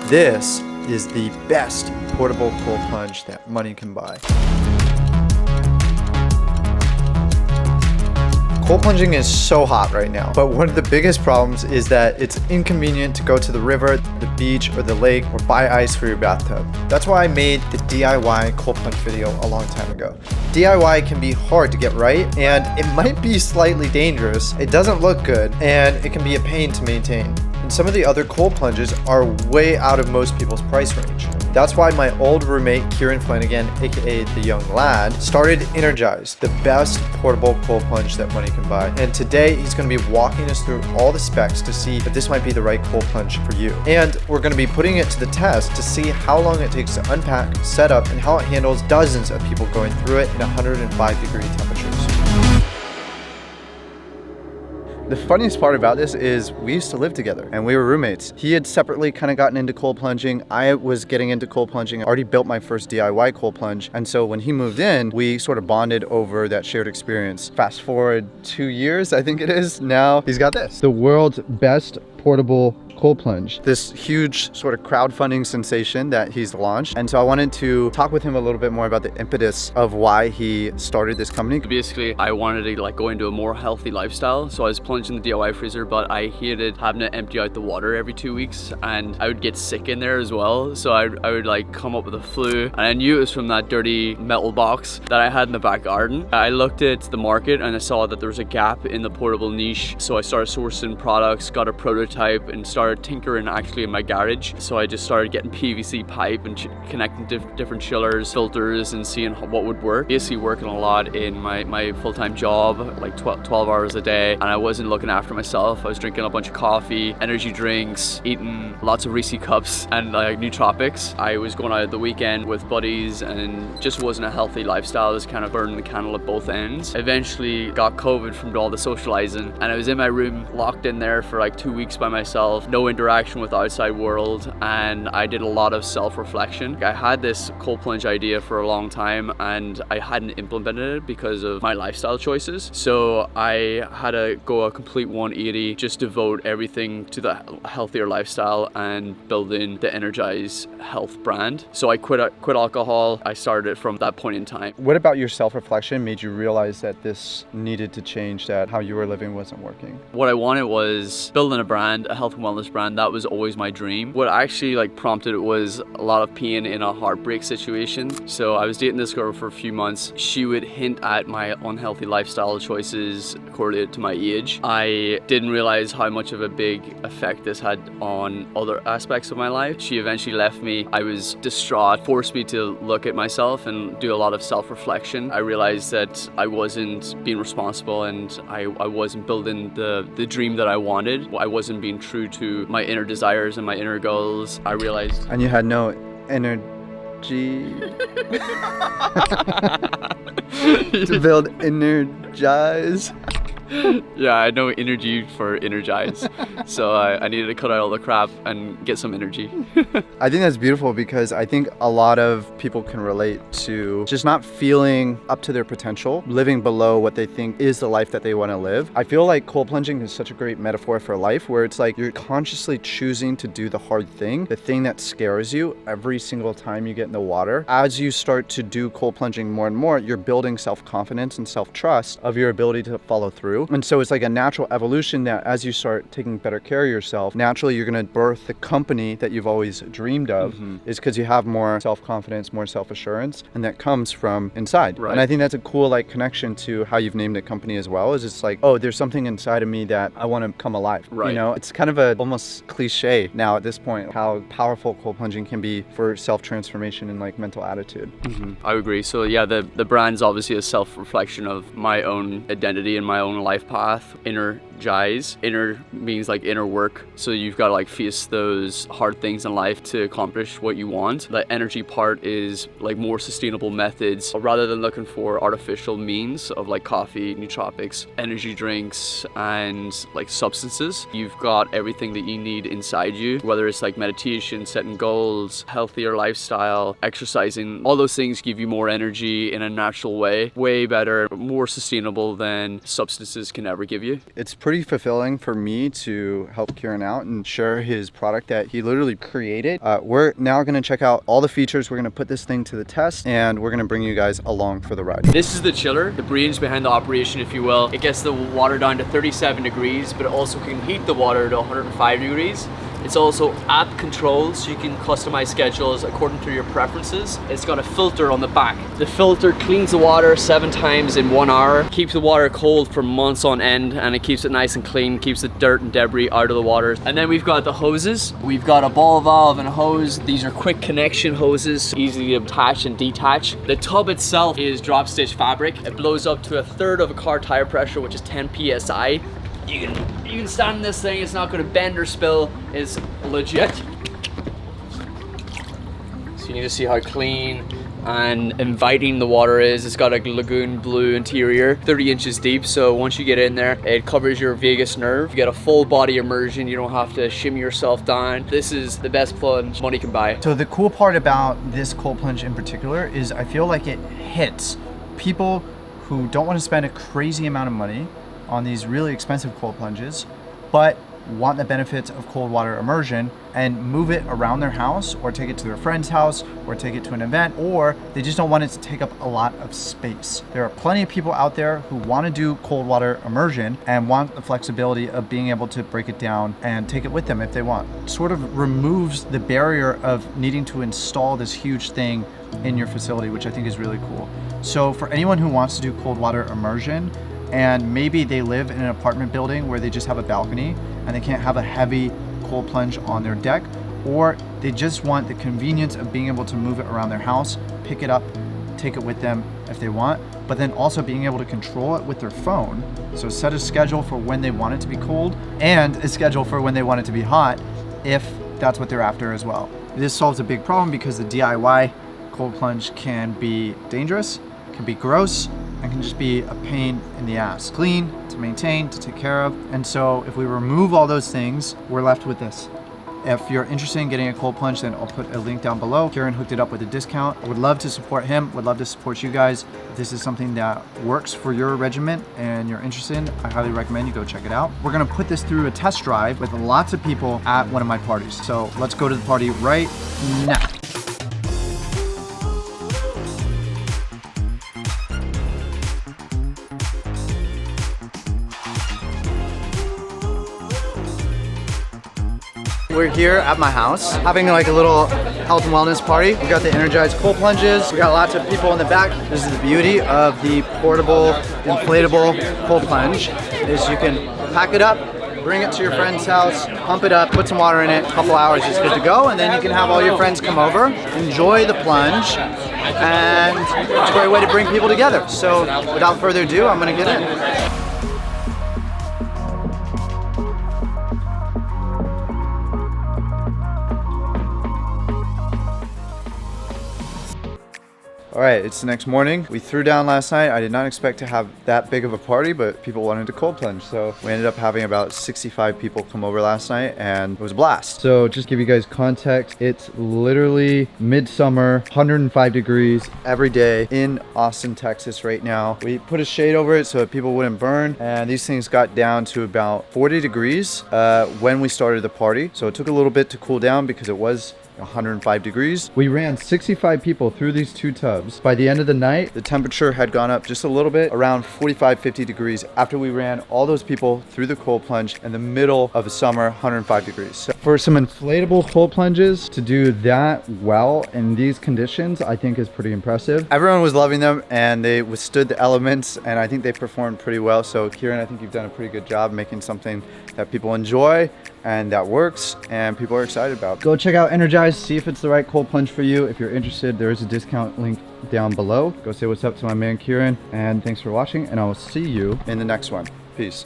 This is the best portable cold plunge that money can buy. Cold plunging is so hot right now, but one of the biggest problems is that it's inconvenient to go to the river, the beach, or the lake, or buy ice for your bathtub. That's why I made the DIY cold plunge video a long time ago. DIY can be hard to get right, and it might be slightly dangerous. It doesn't look good, and it can be a pain to maintain. And some of the other cold plunges are way out of most people's price range. That's why my old roommate, Kieran Flanagan, aka The Young Lad, started Energize, the best portable cold plunge that money can buy. And today he's gonna be walking us through all the specs to see if this might be the right cold plunge for you. And we're gonna be putting it to the test to see how long it takes to unpack, set up, and how it handles dozens of people going through it in 105-degree temperatures. The funniest part about this is we used to live together and we were roommates. He had separately kind of gotten into cold plunging. I was getting into cold plunging. I already built my first DIY cold plunge. And so when he moved in, we sort of bonded over that shared experience. Fast forward 2 years, I think it is. Now he's got this. The world's best portable cold plunge. This huge sort of crowdfunding sensation that he's launched. And so I wanted to talk with him a little bit more about the impetus of why he started this company. Basically, I wanted to go into a more healthy lifestyle. So I was plunging the DIY freezer, but I hated having to empty out the water every 2 weeks, and I would get sick in there as well. So I would come up with a flu, and I knew it was from that dirty metal box that I had in the back garden. I looked at the market and I saw that there was a gap in the portable niche. So I started sourcing products, got a prototype, and started tinkering actually in my garage. So I just started getting PVC pipe and connecting different chillers, filters, and seeing what would work. Basically working a lot in my full-time job, like 12 hours a day, and I wasn't looking after myself. I was drinking a bunch of coffee, energy drinks, eating lots of Reese cups and nootropics. I was going out at the weekend with buddies and just wasn't a healthy lifestyle. I was kind of burning the candle at both ends. Eventually got COVID from all the socializing, and I was in my room locked in there for like 2 weeks by myself, no interaction with the outside world, and I did a lot of self-reflection. I had this cold plunge idea for a long time and I hadn't implemented it because of my lifestyle choices. So I had to go a complete 180, just devote everything to the healthier lifestyle and building the Energize health brand. So I quit alcohol. I started it from that point in time. What about your self-reflection made you realize that this needed to change, that how you were living wasn't working? What I wanted was building a brand, a health and wellness brand. That was always my dream. What actually prompted it was a lot of pain in a heartbreak situation. So I was dating this girl for a few months. She would hint at my unhealthy lifestyle choices correlated to my age. I didn't realize how much of a big effect this had on other aspects of my life. She eventually left me. I was distraught, forced me to look at myself and do a lot of self-reflection. I realized that I wasn't being responsible and I wasn't building the dream that I wanted. I wasn't being true to my inner desires and my inner goals. I realized. And you had no energy to build Energize. Yeah, I had no energy for Energize. So I needed to cut out all the crap and get some energy. I think that's beautiful because I think a lot of people can relate to just not feeling up to their potential, living below what they think is the life that they want to live. I feel like cold plunging is such a great metaphor for life, where it's like you're consciously choosing to do the hard thing, the thing that scares you every single time you get in the water. As you start to do cold plunging more and more, you're building self-confidence and self-trust of your ability to follow through. And so it's like a natural evolution that as you start taking better care of yourself, naturally you're going to birth the company that you've always dreamed of, is because you have more self-confidence, more self-assurance, and that comes from inside. Right. And I think that's a cool connection to how you've named the company as well, is it's like, oh, there's something inside of me that I want to come alive. Right. You know, it's kind of a almost cliche now at this point, how powerful cold plunging can be for self-transformation and mental attitude. I agree. So yeah, the brand's obviously a self-reflection of my own identity and my own life path. Energize. Inner means inner work. So you've got to face those hard things in life to accomplish what you want. The energy part is more sustainable methods rather than looking for artificial means of coffee, nootropics, energy drinks, and substances. You've got everything that you need inside you, whether it's meditation, setting goals, healthier lifestyle, exercising. All those things give you more energy in a natural way better, more sustainable than substances can ever give you. It's pretty fulfilling for me to help Kieran out and share his product that he literally created. We're now going to check out all the features. We're going to put this thing to the test, and we're going to bring you guys along for the ride. This is the chiller, the brains behind the operation, if you will. It gets the water down to 37 degrees, but it also can heat the water to 105 degrees. It's also app controlled, so you can customize schedules according to your preferences. It's got a filter on the back. The filter cleans the water 7 times in 1 hour, keeps the water cold for months on end, and it keeps it nice and clean, keeps the dirt and debris out of the water. And then we've got the hoses. We've got a ball valve and a hose. These are quick connection hoses, easy to attach and detach. The tub itself is drop stitch fabric. It blows up to 1/3 of a car tire pressure, which is 10 PSI. You can stand in this thing, it's not gonna bend or spill, it's legit. So you need to see how clean and inviting the water is. It's got a lagoon blue interior, 30 inches deep, so once you get in there, it covers your vagus nerve. You get a full body immersion, you don't have to shimmy yourself down. This is the best plunge money can buy. So the cool part about this cold plunge in particular is I feel like it hits people who don't want to spend a crazy amount of money on these really expensive cold plunges, but want the benefits of cold water immersion and move it around their house, or take it to their friend's house, or take it to an event, or they just don't want it to take up a lot of space. There are plenty of people out there who want to do cold water immersion and want the flexibility of being able to break it down and take it with them if they want. It sort of removes the barrier of needing to install this huge thing in your facility, which I think is really cool. So for anyone who wants to do cold water immersion, and maybe they live in an apartment building where they just have a balcony and they can't have a heavy cold plunge on their deck, or they just want the convenience of being able to move it around their house, pick it up, take it with them if they want, but then also being able to control it with their phone. So set a schedule for when they want it to be cold and a schedule for when they want it to be hot, if that's what they're after as well. This solves a big problem because the DIY cold plunge can be dangerous, can be gross, and can just be a pain in the ass. Clean, to maintain, to take care of. And so if we remove all those things, we're left with this. If you're interested in getting a cold plunge, then I'll put a link down below. Kieran hooked it up with a discount. I would love to support him, would love to support you guys. If this is something that works for your regimen and you're interested in, I highly recommend you go check it out. We're gonna put this through a test drive with lots of people at one of my parties. So let's go to the party right now. We're here at my house having like a little health and wellness party. We got the Energized cold plunges. We got lots of people in the back. This is the beauty of the portable, inflatable cold plunge, is you can pack it up, bring it to your friend's house, pump it up, put some water in it, a couple hours is good to go, and then you can have all your friends come over, enjoy the plunge, and it's a great way to bring people together. So without further ado, I'm gonna get in. All right, it's the next morning. We threw down last night. I did not expect to have that big of a party, but people wanted to cold plunge. So we ended up having about 65 people come over last night, and it was a blast. So just to give you guys context, it's literally midsummer, 105 degrees every day in Austin, Texas right now. We put a shade over it so that people wouldn't burn, and these things got down to about 40 degrees when we started the party. So it took a little bit to cool down because it was 105 degrees. We ran 65 people through these 2 tubs. By the end of the night, the temperature had gone up just a little bit, around 45, 50 degrees after we ran all those people through the cold plunge in the middle of the summer, 105 degrees. So for some inflatable cold plunges to do that well in these conditions, I think is pretty impressive. Everyone was loving them and they withstood the elements, and I think they performed pretty well. So Kieran, I think you've done a pretty good job making something that people enjoy and that works and people are excited about. Go check out Energized, see if it's the right cold plunge for you. If you're interested, there is a discount link down below. Go say what's up to my man Kieran, and thanks for watching, and I will see you in the next one. Peace.